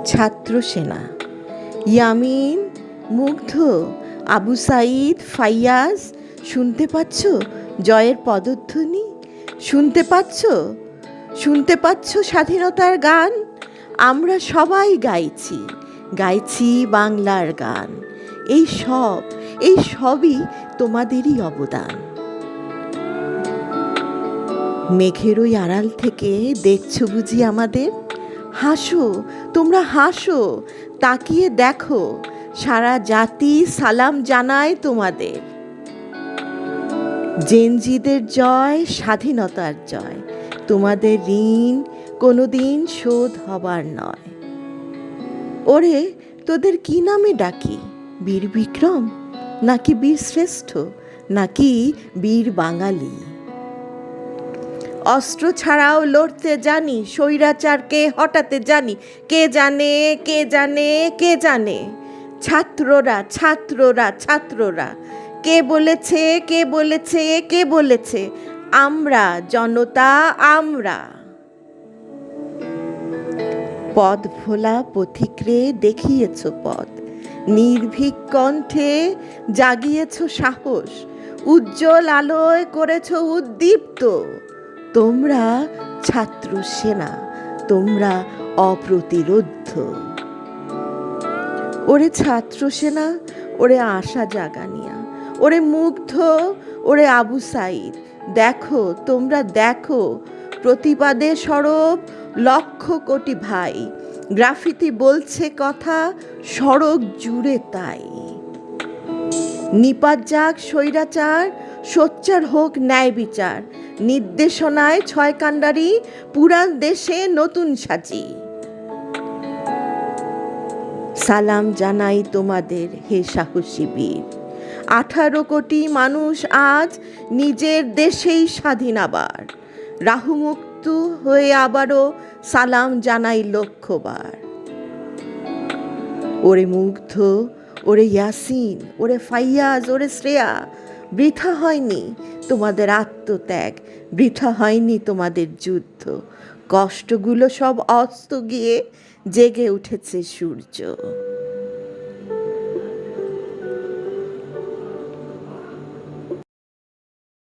ছাত্র সেনা, ইয়ামিন, মুগ্ধ, আবু সাঈদ, ফাইয়াজ, শুনতে পাচ্ছ জয়ের পদধ্বনি? শুনতে পাচ্ছ? শুনতে পাচ্ছ স্বাধীনতার গান? আমরা সবাই গাইছি, গাইছি বাংলার গান। এই সবই তোমাদেরই অবদান। মেঘের ওই আড়াল থেকে দেখছো বুঝি আমাদের? হাসো, তোমরা হাসো, তাকিয়ে দেখো, সারা জাতি সালাম জানায় তোমাদের। জেনজিদের জয়, স্বাধীনতার জয়, তোমাদের ঋণ কোনোদিন শোধ হবার নয়। ওরে, তোদের কি নামে ডাকি? বীর বিক্রম, নাকি বীর শ্রেষ্ঠ, নাকি বীর বাঙালি? অস্ত্র ছাড়াও লড়তে জানি, স্বৈরাচারকে হটাতে জানি। কে জানে, কে জানে, কে জানে? ছাত্ররা, ছাত্ররা, ছাত্ররা। কে বলেছে, কে বলেছে, কে বলেছে? আমরা, জনতা, আমরা। পথ ভোলা পথিকরে দেখিয়েছ পথ, নির্ভীক কণ্ঠে জাগিয়েছ সাহস, উজ্জ্বল আলোয় করেছ উদ্দীপ্ত। তোমরা ছাত্র সেনা, তোমরা অপ্রতিরোধ্য। ওরে ছাত্র সেনা, ওরে আশা জাগানিয়া, ওরে মুগ্ধ, ওরে আবু সাঈদ, দেখো, তোমরা দেখো, প্রতিবাদে সরব লক্ষ কোটি ভাই। গ্রাফিতি বলছে কথা, সড়ক জুড়ে তাই। নিপাত যাক স্বৈরাচার, সোচ্চার হোক ন্যায় বিচার। নির্দেশনায় ছয় কাণ্ডারি, পুরান দেশে নতুন সাজি। সালাম জানাই তোমাদের হে সাহসী বীর। 18 কোটি মানুষ আজ নিজের দেশেই স্বাধীন আবার। রাহুমুক্ত হয়ে আবারও সালাম জানাই লক্ষবার। ওরে মুগ্ধ, ওরে ইয়াসিন, ওরে ফাইয়াজ, ওরে শ্রেয়া, বৃথা হয়নি তোমাদের আত্মত্যাগ, বৃথা হয়নি তোমাদের যুদ্ধ। কষ্টগুলো সব অস্ত গিয়ে জেগে উঠেছে সূর্য।